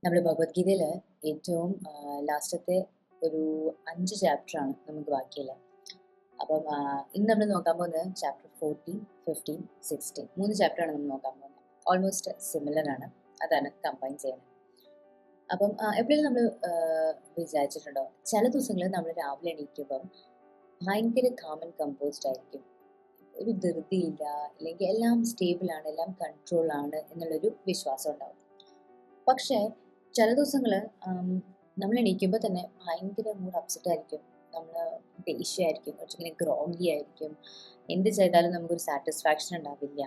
നമ്മൾ ഭഗവത്ഗീതയിൽ ഏറ്റവും ലാസ്റ്റത്തെ ഒരു 5 ചാപ്റ്ററാണ് നമുക്ക് ബാക്കിയുള്ളത്. അപ്പം ഇന്ന് നമ്മൾ നോക്കാൻ പോകുന്നത് ചാപ്റ്റർ 14, 15, 16 3 ചാപ്റ്ററാണ് നമ്മൾ നോക്കാൻ പോകുന്നത്. ഓൾമോസ്റ്റ് സിമിലർ ആണ്, അതാണ് കമ്പൈൻ ചെയ്യുന്നത്. അപ്പം എപ്പോഴും നമ്മൾ വിചാരിച്ചിട്ടുണ്ടോ, ചില ദിവസങ്ങളിൽ നമ്മൾ രാവിലെ എണീക്കുമ്പം ഭയങ്കര കാം ആൻഡ് കമ്പോസ്ഡ് ആയിരിക്കും, ഒരു ധൃതിയില്ല, അല്ലെങ്കിൽ എല്ലാം സ്റ്റേബിളാണ്, എല്ലാം കൺട്രോളാണ് എന്നുള്ളൊരു വിശ്വാസം ഉണ്ടാവും. പക്ഷേ ചില ദിവസങ്ങൾ നമ്മൾ എണീക്കുമ്പോൾ തന്നെ ഭയങ്കര മൂഡ് അപ്സെറ്റ് ആയിരിക്കും, നമ്മൾ ദേഷ്യമായിരിക്കും, കുറച്ചിങ്ങനെ ഗ്രോങ്കി ആയിരിക്കും, എന്ത് ചെയ്താലും നമുക്കൊരു സാറ്റിസ്ഫാക്ഷൻ ഉണ്ടാവില്ല.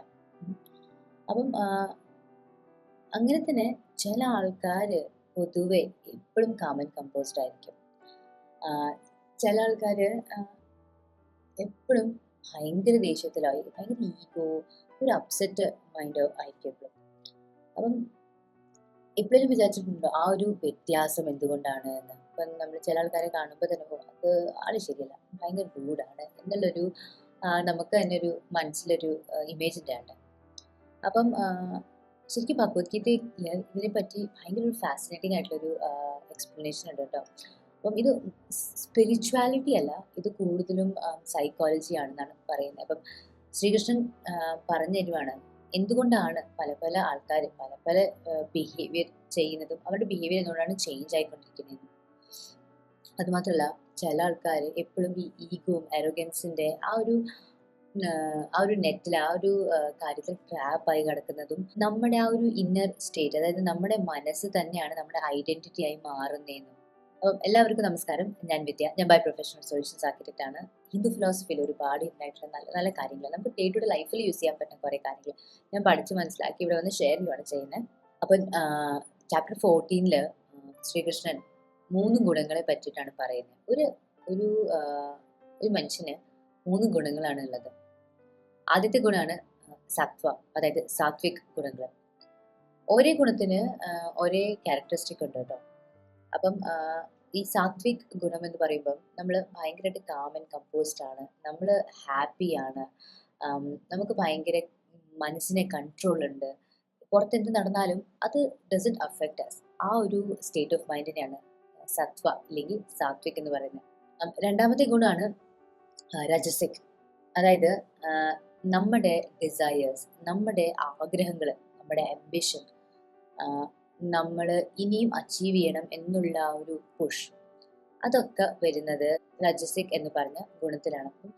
അപ്പം അങ്ങനെ തന്നെ ചില ആൾക്കാർ പൊതുവെ എപ്പോഴും കാം ആൻഡ് കമ്പോസ്ഡ് ആയിരിക്കും. ചില ആൾക്കാർ എപ്പോഴും ഭയങ്കര ദേഷ്യത്തിലായി, ഭയങ്കര ഈഗോ, ഒരു അപ്സെറ്റ് മൈൻഡ് ആയിരിക്കും എപ്പോഴും. അപ്പം എപ്പോഴും വിചാരിച്ചിട്ടുണ്ടോ ആ ഒരു വ്യത്യാസം എന്തുകൊണ്ടാണ് എന്ന്? ഇപ്പം നമ്മൾ ചില ആൾക്കാരെ കാണുമ്പോൾ തന്നെ അത് ആള് ശരിയല്ല, ഭയങ്കര റൂഡാണ് എന്നുള്ളൊരു നമുക്ക് തന്നെ ഒരു മനസ്സിലൊരു ഇമേജ് ഉണ്ടാണ്ട്. അപ്പം ശരിക്കും ഭഗവത്ഗീതയിൽ ഇതിനെപ്പറ്റി ഭയങ്കര ഒരു ഫാസിനേറ്റിംഗ് ആയിട്ടുള്ളൊരു എക്സ്പ്ലനേഷൻ ഉണ്ട് കേട്ടോ. അപ്പം ഇത് സ്പിരിച്വാലിറ്റി അല്ല, ഇത് കൂടുതലും സൈക്കോളജി ആണെന്നാണ് പറയുന്നത്. അപ്പം ശ്രീകൃഷ്ണൻ പറഞ്ഞു തരുവാണ് എന്തുകൊണ്ടാണ് പല പല ആൾക്കാർ പല പല ബിഹേവിയർ ചെയ്യുന്നതും അവരുടെ ബിഹേവിയർ എന്തുകൊണ്ടാണ് ചേഞ്ച് ആയിക്കൊണ്ടിരിക്കുന്നത്. അതുമാത്രമല്ല, ചില ആൾക്കാർ എപ്പോഴും ഈ ഈഗോവും അരോഗൻസിൻ്റെ ആ ഒരു നെറ്റിൽ ആ ഒരു കാര്യത്തിൽ ട്രാപ്പായി കിടക്കുന്നതും നമ്മുടെ ആ ഒരു ഇന്നർ സ്റ്റേറ്റ്, അതായത് നമ്മുടെ മനസ്സ് തന്നെയാണ് നമ്മുടെ ഐഡന്റിറ്റി ആയി മാറുന്നതെന്നും. അപ്പം എല്ലാവർക്കും നമസ്കാരം, ഞാൻ വിദ്യ, ഞാൻ ബൈ പ്രൊഫഷണൽ സൊല്യൂഷൻസ് ആർക്കിടെക്റ്റ് ആണ്. ഹിന്ദു ഫിലോസഫിയിൽ ഒരുപാട് ഉണ്ടായിട്ടുള്ള നല്ല നല്ല കാര്യങ്ങൾ, നമുക്ക് ഡേ ടു ഡേ ലൈഫിൽ യൂസ് ചെയ്യാൻ പറ്റുന്ന കുറേ കാര്യങ്ങൾ ഞാൻ പഠിച്ച് മനസ്സിലാക്കി ഇവിടെ വന്ന് ഷെയർ ചെയ്യുകയാണ് ചെയ്യുന്നത്. അപ്പം ചാപ്റ്റർ 14 ശ്രീകൃഷ്ണൻ 3 ഗുണങ്ങളെ പറ്റിയിട്ടാണ് പറയുന്നത്. ഒരു ഒരു മനുഷ്യന് 3 ഗുണങ്ങളാണ് ഉള്ളത്. ആദ്യത്തെ ഗുണമാണ് സത്വ, അതായത് സാത്വിക് ഗുണങ്ങൾ. ഒരേ ഗുണത്തിന് ഒരേ ക്യാരക്ടറിസ്റ്റിക് ഉണ്ട് കേട്ടോ. അപ്പം ഈ സാത്വിക് ഗുണം എന്ന് പറയുമ്പം നമ്മൾ ഭയങ്കരമായിട്ട് കാം ആൻഡ് കമ്പോസ്ഡ് ആണ്, നമ്മൾ ഹാപ്പിയാണ്, നമുക്ക് ഭയങ്കര മനസ്സിനെ കൺട്രോൾ ഉണ്ട്, പുറത്തെന്ത് നടന്നാലും അത് ഡസൻറ്റ് അഫക്റ്റ് അസ്. ആ ഒരു സ്റ്റേറ്റ് ഓഫ് മൈൻഡിനെയാണ് സത്വ അല്ലെങ്കിൽ സാത്വിക് എന്ന് പറയുന്നത്. രണ്ടാമത്തെ ഗുണമാണ് രജസിക്, അതായത് നമ്മുടെ ഡിസയേഴ്സ്, നമ്മുടെ ആഗ്രഹങ്ങൾ, നമ്മുടെ ആംബിഷൻ, നമ്മൾ ഇനിയും അച്ചീവ് ചെയ്യണം എന്നുള്ള ഒരു പുഷ്, അതൊക്കെ വരുന്നത് രജസിക് എന്ന് പറഞ്ഞ ഗുണത്തിലാണ്. അപ്പം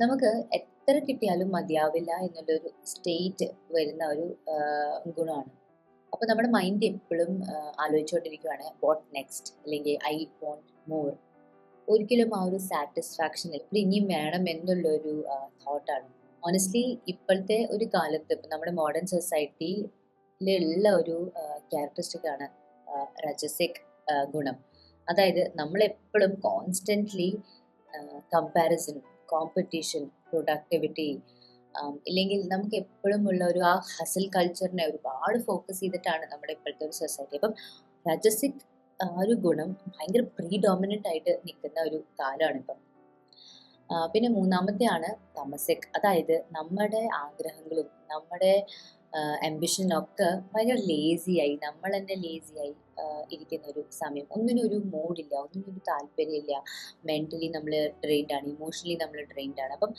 നമുക്ക് എത്ര കിട്ടിയാലും മതിയാവില്ല എന്നുള്ളൊരു സ്റ്റേറ്റ് വരുന്ന ഒരു ഗുണമാണ്. അപ്പോൾ നമ്മുടെ മൈൻഡ് എപ്പോഴും ആലോചിച്ചുകൊണ്ടിരിക്കുകയാണ് വാട്ട് നെക്സ്റ്റ്, അല്ലെങ്കിൽ ഐ വോണ്ട് മോർ. ഒരിക്കലും ആ ഒരു സാറ്റിസ്ഫാക്ഷൻ എപ്പോഴും ഇനിയും വേണം എന്നുള്ളൊരു തോട്ടാണ്. ഓണസ്റ്റ്ലി ഇപ്പോഴത്തെ ഒരു കാലത്ത് ഇപ്പം നമ്മുടെ മോഡേൺ സൊസൈറ്റിയിലുള്ള ഒരു ക്യാരക്ടറിസ്റ്റിക് ആണ് രജസിക് ഗുണം. അതായത് നമ്മളെപ്പോഴും കോൺസ്റ്റൻ്റ്ലി കമ്പാരിസൺ, കോമ്പറ്റീഷൻ, പ്രൊഡക്ടിവിറ്റി, ഇല്ലെങ്കിൽ നമുക്ക് എപ്പോഴും ഉള്ള ഒരു ആ ഹസിൽ കൾച്ചറിനെ ഒരുപാട് ഫോക്കസ് ചെയ്തിട്ടാണ് നമ്മുടെ ഇപ്പോഴത്തെ ഒരു സൊസൈറ്റി. അപ്പം രജസിക് ആ ഒരു ഗുണം ഭയങ്കര പ്രീഡോമിനൻ്റ് ആയിട്ട് നിൽക്കുന്ന ഒരു കാലമാണ് ഇപ്പം. പിന്നെ മൂന്നാമത്തെയാണ് തമസിക്, അതായത് നമ്മുടെ ആഗ്രഹങ്ങളും നമ്മുടെ ആംബിഷനൊക്കെ ഭയങ്കര ലേസിയായി, നമ്മൾ തന്നെ ലേസിയായി ഇരിക്കുന്ന ഒരു സമയം. ഒന്നിനും ഒരു മൂഡില്ല, ഒന്നിനും ഒരു താല്പര്യമില്ല, മെൻ്റലി നമ്മൾ ഡ്രെയിൻഡ് ആണ്, ഇമോഷണലി നമ്മൾ ഡ്രെയിൻഡ് ആണ്. അപ്പം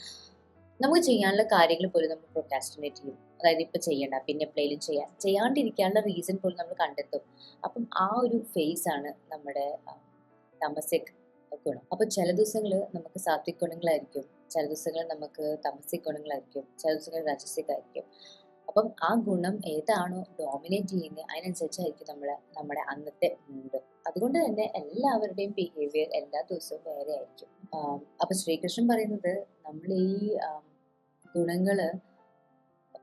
നമുക്ക് ചെയ്യാനുള്ള കാര്യങ്ങൾ പോലും നമ്മൾ പ്രൊക്കാസ്റ്റിനേറ്റ് ചെയ്യും. അതായത് ഇപ്പം ചെയ്യണ്ട, പിന്നെ എപ്പോഴേലും ചെയ്യാണ്ടിരിക്കാനുള്ള റീസൺ പോലും നമ്മൾ കണ്ടെത്തും. അപ്പം ആ ഒരു ഫേസ് ആണ് നമ്മുടെ തമസിക് ഗുണം. അപ്പോൾ ചില ദിവസങ്ങൾ നമുക്ക് സാത്വിക് ഗുണങ്ങളായിരിക്കും, ചില ദിവസങ്ങൾ നമുക്ക് തമസിക് ഗുണങ്ങളായിരിക്കും, ചില ദിവസങ്ങൾ രജസിക് ആയിരിക്കും. അപ്പം ആ ഗുണം ഏതാണോ ഡോമിനേറ്റ് ചെയ്യുന്നത് അതിനനുസരിച്ചായിരിക്കും നമ്മുടെ അന്നത്തെ മൂഡ്. അതുകൊണ്ട് തന്നെ എല്ലാവരുടെയും ബിഹേവിയർ എല്ലാ ദിവസവും വേറെ ആയിരിക്കും. അപ്പം ശ്രീകൃഷ്ണൻ പറയുന്നത് നമ്മൾ ഈ ഗുണങ്ങൾ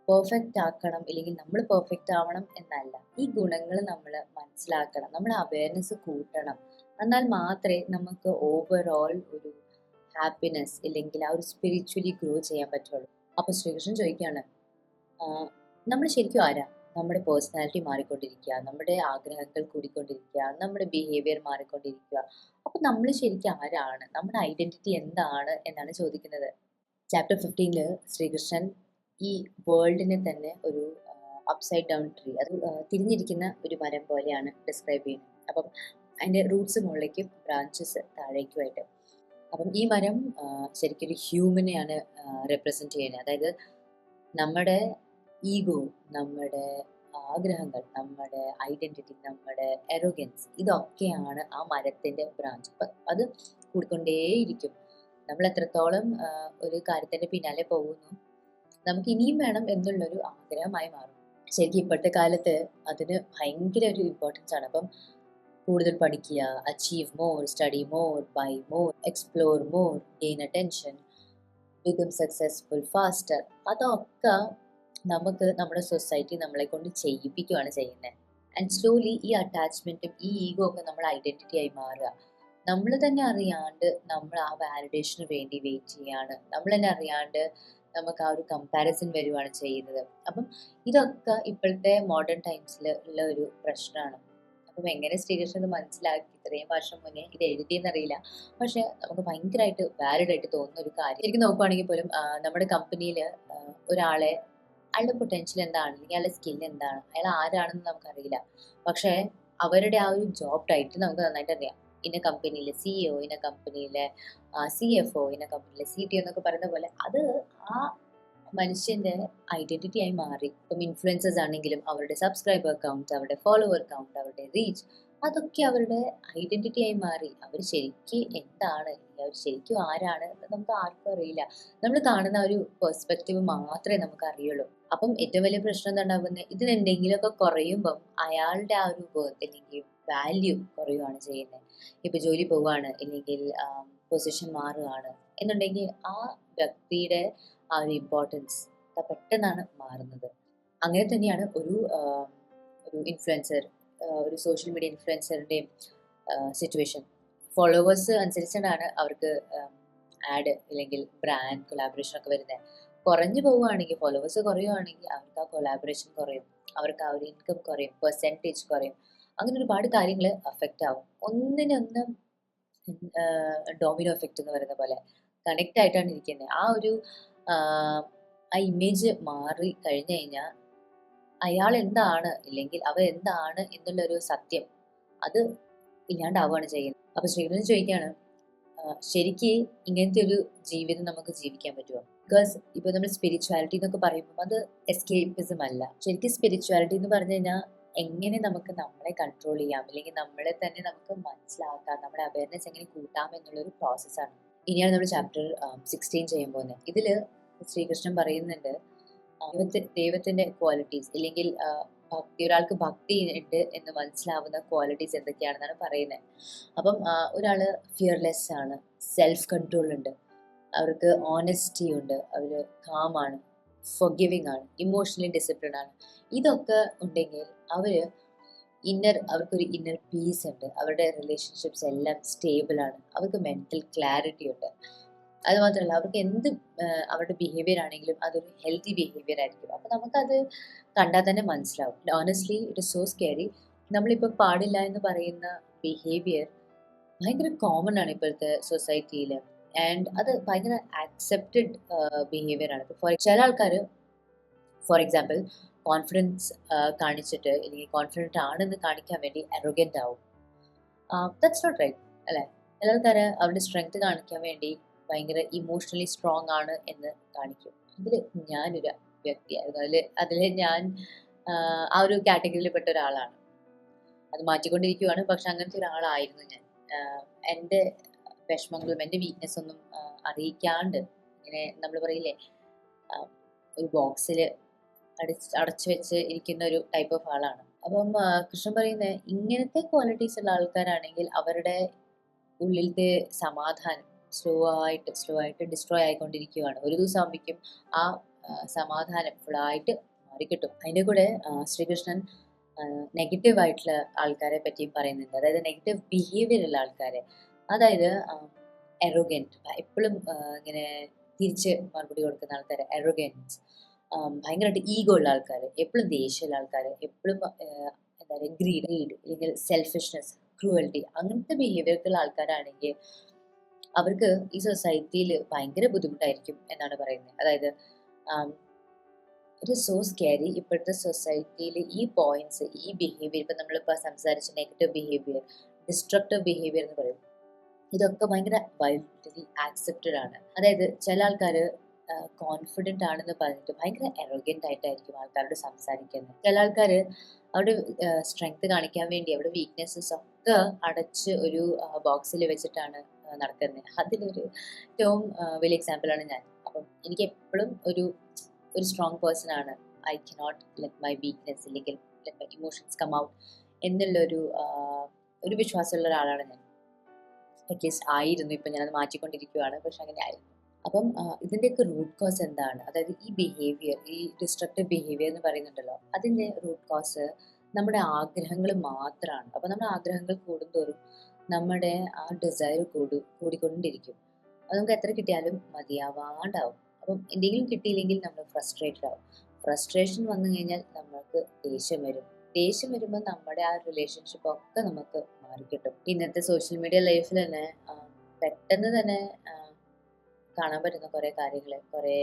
പെർഫെക്റ്റ് ആക്കണം, ഇല്ലെങ്കിൽ നമ്മൾ പെർഫെക്റ്റ് ആവണം എന്നല്ല. ഈ ഗുണങ്ങൾ നമ്മൾ മനസ്സിലാക്കണം, നമ്മൾ അവയർനെസ് കൂട്ടണം. എന്നാൽ മാത്രമേ നമുക്ക് ഓവറോൾ ഒരു ഹാപ്പിനെസ് ഇല്ലെങ്കിൽ ആ ഒരു സ്പിരിച്വലി ഗ്രോ ചെയ്യാൻ പറ്റുള്ളൂ. അപ്പോൾ ശ്രീകൃഷ്ണൻ ചോദിക്കുകയാണ്, നമ്മൾ ശരിക്കും ആരാ? നമ്മുടെ പേഴ്സണാലിറ്റി മാറിക്കൊണ്ടിരിക്കുക, നമ്മുടെ ആഗ്രഹങ്ങൾ കൂടിക്കൊണ്ടിരിക്കുക, നമ്മുടെ ബിഹേവിയർ മാറിക്കൊണ്ടിരിക്കുക. അപ്പോൾ നമ്മൾ ശരിക്കും ആരാണ്, നമ്മുടെ ഐഡൻറ്റിറ്റി എന്താണ് എന്നാണ് ചോദിക്കുന്നത്. ചാപ്റ്റർ 15 ശ്രീകൃഷ്ണൻ ഈ വേൾഡിനെ തന്നെ ഒരു അപ്സൈഡ് ഡൗൺ ട്രീ, അത് തിരിഞ്ഞിരിക്കുന്ന ഒരു മരം പോലെയാണ് ഡിസ്ക്രൈബ് ചെയ്യുന്നത്. അപ്പം അതിൻ്റെ റൂട്ട്സ് മുകളിലേക്കും ബ്രാഞ്ചസ് താഴേക്കുമായിട്ട്. അപ്പം ഈ മരം ശരിക്കും ഒരു ഹ്യൂമനെയാണ് റെപ്രസെൻറ്റ് ചെയ്യുന്നത്. അതായത് നമ്മുടെ ഈഗോ, നമ്മുടെ ആഗ്രഹങ്ങൾ, നമ്മുടെ ഐഡൻറ്റിറ്റി, നമ്മുടെ എറോഗൻസ്, ഇതൊക്കെയാണ് ആ മരത്തിൻ്റെ ബ്രാഞ്ച്. അപ്പം അത് കൂടിക്കൊണ്ടേയിരിക്കും. നമ്മൾ എത്രത്തോളം ഒരു കാര്യത്തിൻ്റെ പിന്നാലെ പോകുന്നു, നമുക്ക് ഇനിയും വേണം എന്നുള്ളൊരു ആഗ്രഹമായി മാറും. ശരിക്കും ഇപ്പോഴത്തെ കാലത്ത് അതിന് ഭയങ്കര ഒരു ഇമ്പോർട്ടൻസ് ആണ്. അപ്പം കൂടുതൽ പഠിക്കുക, achieve more, study more, buy more, explore more, gain attention, become successful faster, അതൊക്കെ നമുക്ക് നമ്മുടെ സൊസൈറ്റി നമ്മളെ കൊണ്ട് ചെയ്യിപ്പിക്കുകയാണ് ചെയ്യുന്നത്. ആൻഡ് സ്ലോലി ഈ അറ്റാച്ച്മെൻറ്റും ഈ ഈഗോ ഒക്കെ നമ്മുടെ ഐഡൻറ്റിറ്റി ആയി മാറുക. നമ്മൾ തന്നെ അറിയാണ്ട് നമ്മൾ ആ വാലിഡേഷന് വേണ്ടി വെയിറ്റ് ചെയ്യാണ്. നമ്മൾ തന്നെ അറിയാണ്ട് നമുക്ക് ആ ഒരു കമ്പാരിസൺ വരുവാണ് ചെയ്യുന്നത്. അപ്പം ഇതൊക്കെ ഇപ്പോഴത്തെ മോഡേൺ ടൈംസിൽ ഉള്ള ഒരു പ്രശ്നമാണ്. അപ്പം എങ്ങനെ ശ്രീകൃഷ്ണൻ ഇത് മനസ്സിലാക്കി ഇത്രയും വർഷം മുന്നേ ഇത് എഴുതിയെന്നറിയില്ല. പക്ഷേ നമുക്ക് ഭയങ്കരമായിട്ട് വാലിഡ് ആയിട്ട് തോന്നുന്ന ഒരു കാര്യം. ശരിക്കും നോക്കുവാണെങ്കിൽ പോലും നമ്മുടെ കമ്പനിയിൽ ഒരാളെ, അയാളുടെ പൊട്ടൻഷ്യൽ എന്താണ്, അല്ലെങ്കിൽ അയാളുടെ സ്കിൽ എന്താണ്, അയാൾ ആരാണെന്ന് നമുക്കറിയില്ല. പക്ഷേ അവരുടെ ആ ഒരു ജോബ് ടൈറ്റിൽ നമുക്ക് നന്നായിട്ട് അറിയാം. ഇന്ന കമ്പനിയിലെ CEO, ഇന്ന കമ്പനിയിലെ CFO, ഇന്ന കമ്പനിയിലെ CTO എന്നൊക്കെ പറയുന്ന പോലെ അത് ആ മനുഷ്യൻ്റെ ഐഡൻറ്റിറ്റി ആയി മാറി. ഇപ്പം ഇൻഫ്ലുവൻസേഴ്സ് ആണെങ്കിലും അവരുടെ സബ്സ്ക്രൈബർ കൗണ്ട്, അവരുടെ ഫോളോവർ കൗണ്ട്, അവരുടെ റീച്ച്, അതൊക്കെ അവരുടെ ഐഡൻറ്റിറ്റി ആയി മാറി. അവർ ശരിക്കും എന്താണ്, അവർ ശരിക്കും ആരാണ് എന്ന് നമുക്ക് ആർക്കും അറിയില്ല. നമ്മൾ കാണുന്ന ഒരു പെർസ്പെക്റ്റീവ് മാത്രമേ നമുക്ക് അറിയുള്ളൂ. അപ്പം ഏറ്റവും വലിയ പ്രശ്നം എന്താ ഉണ്ടാകുന്നത്, ഇതിനെന്തെങ്കിലുമൊക്കെ കുറയുമ്പം അയാളുടെ ആ ഒരു വർത്ത് അല്ലെങ്കിൽ വാല്യൂ കുറയുകയാണ് ചെയ്യുന്നത്. ഇപ്പോൾ ജോലി പോവുകയാണ്, അല്ലെങ്കിൽ പൊസിഷൻ മാറുകയാണ് എന്നുണ്ടെങ്കിൽ ആ വ്യക്തിയുടെ ആ ഒരു ഇമ്പോർട്ടൻസ് പെട്ടെന്നാണ് മാറുന്നത്. അങ്ങനെ തന്നെയാണ് ഒരു ഇൻഫ്ലുവൻസർ, ഒരു സോഷ്യൽ മീഡിയ ഇൻഫ്ലുവൻസറിൻ്റെയും സിറ്റുവേഷൻ. ഫോളോവേഴ്സ് അനുസരിച്ചാണ് അവർക്ക് ആഡ് അല്ലെങ്കിൽ ബ്രാൻഡ് കൊളാബറേഷൻ ഒക്കെ വരുന്നത്. കുറഞ്ഞു പോവുകയാണെങ്കിൽ, ഫോളോവേഴ്സ് കുറയുകയാണെങ്കിൽ അവർക്ക് ആ കൊളാബറേഷൻ കുറയും, അവർക്ക് ആ ഒരു ഇൻകം കുറയും, പെർസെൻറ്റേജ് കുറയും. അങ്ങനെ ഒരുപാട് കാര്യങ്ങൾ അഫക്റ്റ് ആവും. ഒന്നിനൊന്ന് ഡോമിനോ എഫക്റ്റ് എന്ന് പറയുന്ന പോലെ കണക്റ്റ് ആയിട്ടാണ് ഇരിക്കുന്നത്. ആ ഒരു ആ ഇമേജ് മാറി കഴിഞ്ഞു കഴിഞ്ഞാൽ അയാൾ എന്താണ്, ഇല്ലെങ്കിൽ അവർ എന്താണ് എന്നുള്ളൊരു സത്യം അത് ഇല്ലാണ്ടാവുകയാണ് ചെയ്യുന്നത്. അപ്പോൾ ശ്രീകൃഷ്ണൻ ചോദിക്കുകയാണ്, ശരിക്ക് ഇങ്ങനത്തെ ഒരു ജീവിതം നമുക്ക് ജീവിക്കാൻ പറ്റുമോ? ബിക്കോസ് ഇപ്പോൾ നമ്മൾ സ്പിരിച്വാലിറ്റി എന്നൊക്കെ പറയുമ്പോൾ അത് എസ്കേപ്പിസം അല്ല. ശരിക്കും സ്പിരിച്വാലിറ്റി എന്ന് പറഞ്ഞു കഴിഞ്ഞാൽ എങ്ങനെ നമുക്ക് നമ്മളെ കൺട്രോൾ ചെയ്യാം, അല്ലെങ്കിൽ നമ്മളെ തന്നെ നമുക്ക് മനസ്സിലാക്കാം, നമ്മുടെ അവയർനെസ് എങ്ങനെ കൂട്ടാം എന്നുള്ളൊരു പ്രോസസ്സാണ്. ഇനിയാണ് നമ്മൾ ചാപ്റ്റർ 16 ചെയ്യാൻ പോകുന്നത്. ഇതിൽ ശ്രീകൃഷ്ണൻ പറയുന്നുണ്ട് ദൈവത്തിൻ്റെ ക്വാളിറ്റീസ്, ഇല്ലെങ്കിൽ ഭക്തി, ഒരാൾക്ക് ഭക്തി ഉണ്ട് എന്ന് മനസ്സിലാവുന്ന ക്വാളിറ്റീസ് എന്തൊക്കെയാണെന്നാണ് പറയുന്നത്. അപ്പം ഒരാൾ ഫിയർലെസ് ആണ്, സെൽഫ് കൺട്രോൾ ഉണ്ട്, അവർക്ക് ഓണസ്റ്റി ഉണ്ട്, അവർ കാമാണ്, ഫൊർഗിവിങ് ആണ്, ഇമോഷണലി ഡിസിപ്ലിൻ ആണ്. ഇതൊക്കെ ഉണ്ടെങ്കിൽ അവർക്കൊരു ഇന്നർ പീസ് ഉണ്ട്, അവരുടെ റിലേഷൻഷിപ്സ് എല്ലാം സ്റ്റേബിളാണ്, അവർക്ക് മെൻ്റൽ ക്ലാരിറ്റി ഉണ്ട്. അതുമാത്രമല്ല അവർക്ക് എന്ത് അവരുടെ ബിഹേവിയർ ആണെങ്കിലും അതൊരു ഹെൽത്തി ബിഹേവിയർ ആയിരിക്കും. അപ്പോൾ നമുക്കത് കണ്ടാൽ തന്നെ മനസ്സിലാവും. Honestly it is so scary. നമ്മളിപ്പോൾ പാടില്ല എന്ന് പറയുന്ന ബിഹേവിയർ ഭയങ്കര കോമൺ ആണ് ഇപ്പോഴത്തെ സൊസൈറ്റിയിൽ. ആൻഡ് അത് ഭയങ്കര ആക്സെപ്റ്റഡ് ബിഹേവിയർ ആണ്. ഇപ്പോൾ ചില ആൾക്കാർ ഫോർ എക്സാമ്പിൾ കോൺഫിഡൻസ് കാണിച്ചിട്ട്, അല്ലെങ്കിൽ കോൺഫിഡൻ്റ് ആണെന്ന് കാണിക്കാൻ വേണ്ടി അറോഗൻ്റ് ആവും. ദാറ്റ്സ് നോട്ട് റൈറ്റ് അല്ലേ? ചില ആൾക്കാർ അവരുടെ സ്ട്രെങ്ത് കാണിക്കാൻ വേണ്ടി ഭയങ്കര ഇമോഷണലി സ്ട്രോങ് ആണ് എന്ന് കാണിക്കും. അതിൽ ഞാനൊരു വ്യക്തിയായിരുന്നു. അതിൽ ഞാൻ ആ ഒരു കാറ്റഗറിയിൽ പെട്ട ഒരാളാണ്. അത് മാറ്റിക്കൊണ്ടിരിക്കുകയാണ്. പക്ഷെ അങ്ങനത്തെ ഒരാളായിരുന്നു ഞാൻ. എൻ്റെ വിഷമങ്ങളും എൻ്റെ വീക്ക്നെസ് ഒന്നും അറിയിക്കാണ്ട് ഇങ്ങനെ നമ്മൾ പറയില്ലേ, ഒരു ബോക്സിൽ അടച്ചു വെച്ച് ഇരിക്കുന്ന ഒരു ടൈപ്പ് ഓഫ് ആളാണ്. അപ്പം കൃഷ്ണൻ പറയുന്നത് ഇങ്ങനത്തെ ക്വാളിറ്റീസ് ഉള്ള ആൾക്കാരാണെങ്കിൽ അവരുടെ ഉള്ളിലത്തെ സമാധാനം സ്ലോ ആയിട്ട് ഡിസ്ട്രോയ് ആയിക്കൊണ്ടിരിക്കുകയാണ്. ഒരു ദിവസം ആകുമ്പോഴേക്കും ആ സമാധാനം ഫുള്ളായിട്ട് മാറിക്കിട്ടും. അതിൻ്റെ കൂടെ ശ്രീകൃഷ്ണൻ നെഗറ്റീവ് ആയിട്ടുള്ള ആൾക്കാരെ പറ്റിയും പറയുന്നുണ്ട്. അതായത് നെഗറ്റീവ് ബിഹേവിയർ ഉള്ള ആൾക്കാരെ, അതായത് എറോഗൻറ്റ്, എപ്പോഴും ഇങ്ങനെ തിരിച്ച് മറുപടി കൊടുക്കുന്ന ആൾക്കാർ, എറോഗൻസ്, ഭയങ്കരമായിട്ട് ഈഗോ ഉള്ള ആൾക്കാർ, എപ്പോഴും ദേഷ്യമുള്ള ആൾക്കാർ, എപ്പോഴും എന്താ പറയുക ഗ്രീഡ്, അല്ലെങ്കിൽ സെൽഫിഷ്നെസ്, ക്രൂവൽറ്റി, അങ്ങനത്തെ ബിഹേവിയറുള്ള ആൾക്കാരാണെങ്കിൽ അവർക്ക് ഈ സൊസൈറ്റിയിൽ ഭയങ്കര ബുദ്ധിമുട്ടായിരിക്കും എന്നാണ് പറയുന്നത്. അതായത് ഇറ്റ് ഈസ് സോ സ്കാരി. ഇപ്പോഴത്തെ സൊസൈറ്റിയിൽ ഈ പോയിന്റ്സ്, ഈ ബിഹേവിയർ, ഇപ്പം നമ്മളിപ്പോൾ സംസാരിച്ച നെഗറ്റീവ് ബിഹേവിയർ, ഡിസ്ട്രക്റ്റീവ് ബിഹേവിയർ എന്ന് പറയും, ഇതൊക്കെ ഭയങ്കര വൈഡ്ലി ആക്സെപ്റ്റഡ് ആണ്. അതായത് ചില ആൾക്കാർ കോൺഫിഡൻ്റ് ആണെന്ന് പറഞ്ഞിട്ട് ഭയങ്കര എറോഗൻ്റ് ആയിട്ടായിരിക്കും ആൾക്കാരോട് സംസാരിക്കുന്നത്. ചില ആൾക്കാർ അവരുടെ സ്ട്രെങ്ത് കാണിക്കാൻ വേണ്ടി അവരുടെ വീക്ക്നെസ്സസ് ഒക്കെ അടച്ച് ഒരു ബോക്സിൽ വെച്ചിട്ടാണ് നടക്കുന്നത്. അതിലൊരു ഏറ്റവും വലിയ എക്സാമ്പിളാണ് ഞാൻ. അപ്പം എനിക്ക് എപ്പോഴും ഒരു സ്ട്രോങ് പേഴ്സൺ ആണ്. I cannot let my weakness, ഇല്ലെങ്കിൽ let my emotions come out എന്നുള്ളൊരു ഒരു വിശ്വാസമുള്ള ഒരാളാണ് ഞാൻ. അറ്റ്ലീസ്റ്റ് ആയിരുന്നു. ഇപ്പം ഞാനത് മാറ്റിക്കൊണ്ടിരിക്കുകയാണ്, പക്ഷെ അങ്ങനെ ആയിരുന്നു. അപ്പം ഇതിൻ്റെയൊക്കെ റൂട്ട് കോസ് എന്താണ്? അതായത് ഈ ബിഹേവിയർ, ഈ ഡിസ്ട്രക്റ്റീവ് ബിഹേവിയർ എന്ന് പറയുന്നുണ്ടല്ലോ, അതിൻ്റെ റൂട്ട് കോസ് നമ്മുടെ ആഗ്രഹങ്ങൾ മാത്രമാണ്. അപ്പം നമ്മുടെ ആഗ്രഹങ്ങൾ കൂടുന്തോറും നമ്മുടെ ആ ഡിസയർ കൂടിക്കൊണ്ടിരിക്കും. അത് നമുക്ക് എത്ര കിട്ടിയാലും മതിയാവാണ്ടാവും. അപ്പം എന്തെങ്കിലും കിട്ടിയില്ലെങ്കിൽ നമ്മൾ ഫ്രസ്ട്രേറ്റഡ് ആവും. ഫ്രസ്ട്രേഷൻ വന്നു കഴിഞ്ഞാൽ നമ്മൾക്ക് ദേഷ്യം വരും. ദേഷ്യം വരുമ്പോൾ നമ്മുടെ ആ റിലേഷൻഷിപ്പ് ഒക്കെ നമുക്ക് മാറിക്കിട്ടും. ഇന്നത്തെ സോഷ്യൽ മീഡിയ ലൈഫിൽ തന്നെ പെട്ടെന്ന് തന്നെ കാണാൻ പറ്റുന്ന കുറേ കാര്യങ്ങൾ, കുറേ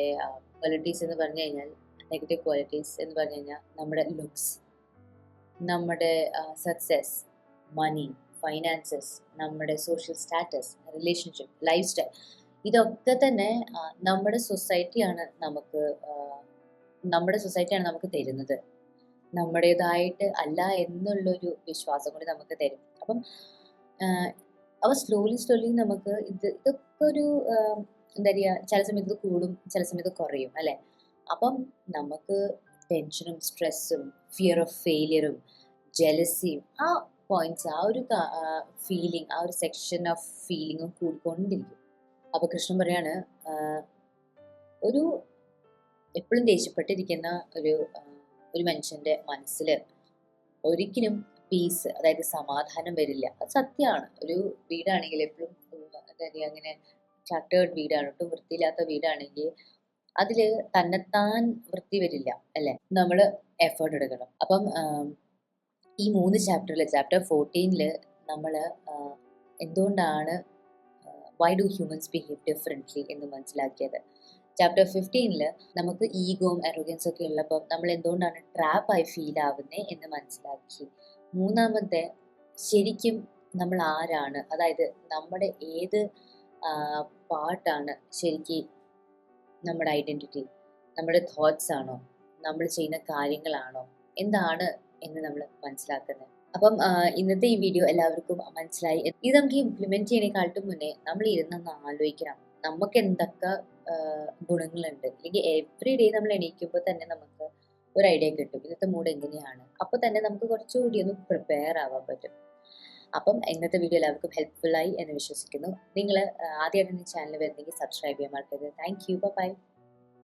ക്വാളിറ്റീസ് എന്ന് പറഞ്ഞു കഴിഞ്ഞാൽ, നെഗറ്റീവ് ക്വാളിറ്റീസ് എന്ന് പറഞ്ഞു കഴിഞ്ഞാൽ, നമ്മുടെ ലുക്സ്, നമ്മുടെ സക്സസ്, മണി, ഫൈനാൻസസ്, നമ്മുടെ social status, relationship, life style, ഇതൊക്കെ തന്നെ നമ്മുടെ സൊസൈറ്റിയാണ് നമുക്ക് തരുന്നത്. നമ്മുടേതായിട്ട് അല്ല എന്നുള്ളൊരു വിശ്വാസം കൂടി നമുക്ക് തരും. അപ്പം അവ സ്ലോലി നമുക്ക് ഇതൊക്കെ ഒരു എന്താ പറയുക, ചില സമയത്ത് കൂടും, ചില സമയത്ത് കുറയും അല്ലേ. അപ്പം നമുക്ക് ടെൻഷനും സ്ട്രെസ്സും ഫിയർ ഓഫ് ഫെയിലിയറും ജെലസിയും ആ പോയിന്റ്സ്, ആ ഒരു ഫീലിംഗ്, ആ ഒരു സെക്ഷൻ ഓഫ് ഫീലിങ്ങും കൂടിക്കൊണ്ടിരിക്കും. അപ്പോൾ കൃഷ്ണൻ പറയാണ്, ഒരു എപ്പോഴും ദേഷ്യപ്പെട്ടിരിക്കുന്ന ഒരു മനുഷ്യൻ്റെ മനസ്സിൽ ഒരിക്കലും പീസ്, അതായത് സമാധാനം വരില്ല. അത് സത്യമാണ്. ഒരു വീടാണെങ്കിൽ എപ്പോഴും എന്താ പറയുക, അങ്ങനെ ചട്ടേർഡ് വീടാണ്, ഒട്ടും വൃത്തിയില്ലാത്ത വീടാണെങ്കിൽ അതിൽ തന്നെത്താൻ വൃത്തി വരില്ല അല്ലേ. നമ്മൾ എഫേർട്ട് എടുക്കണം. അപ്പം ഈ 3 ചാപ്റ്ററിൽ, ചാപ്റ്റർ 14 നമ്മൾ എന്തുകൊണ്ടാണ് why do humans behave differently എന്ന് മനസ്സിലാക്കിയത്. ചാപ്റ്റർ 15 നമുക്ക് ഈഗോയും അറോഗൻസും ഒക്കെ ഉള്ളപ്പോൾ നമ്മൾ എന്തുകൊണ്ടാണ് ട്രാപ്പായി ഫീൽ ആവുന്നത് എന്ന് മനസ്സിലാക്കി. 3-മത്തെ ശരിക്കും നമ്മൾ ആരാണ്, അതായത് നമ്മുടെ ഏത് പാർട്ടാണ് ശരിക്കും നമ്മുടെ ഐഡൻറ്റിറ്റി, നമ്മുടെ തോട്ട്സ് ആണോ, നമ്മൾ ചെയ്യുന്ന കാര്യങ്ങളാണോ, എന്താണ് എന്ന് നമ്മൾ മനസ്സിലാക്കുന്നത്. അപ്പം ഇന്നത്തെ ഈ വീഡിയോ എല്ലാവർക്കും മനസ്സിലായി. ഇത് നമുക്ക് ഇംപ്ലിമെൻറ്റ് ചെയ്യണേക്കാട്ടും മുന്നേ നമ്മൾ ഇരുന്നൊന്ന് ആലോചിക്കണം നമുക്ക് എന്തൊക്കെ ഗുണങ്ങളുണ്ട്. അല്ലെങ്കിൽ എവറി ഡേ നമ്മൾ എണീക്കുമ്പോൾ തന്നെ നമുക്ക് ഒരു ഐഡിയ കിട്ടും ഇന്നത്തെ മൂഡ് എങ്ങനെയാണ്. അപ്പോൾ തന്നെ നമുക്ക് കുറച്ചുകൂടി ഒന്ന് പ്രിപ്പയർ ആവാൻ പറ്റും. അപ്പം ഇന്നത്തെ വീഡിയോ എല്ലാവർക്കും ഹെൽപ്ഫുള്ളായി എന്ന് വിശ്വസിക്കുന്നു. നിങ്ങൾ ആദ്യമായിട്ട് ഈ ചാനൽ വരുന്നെങ്കിൽ സബ്സ്ക്രൈബ് ചെയ്യാൻ മറക്കരുത്. Thank you. ബൈ.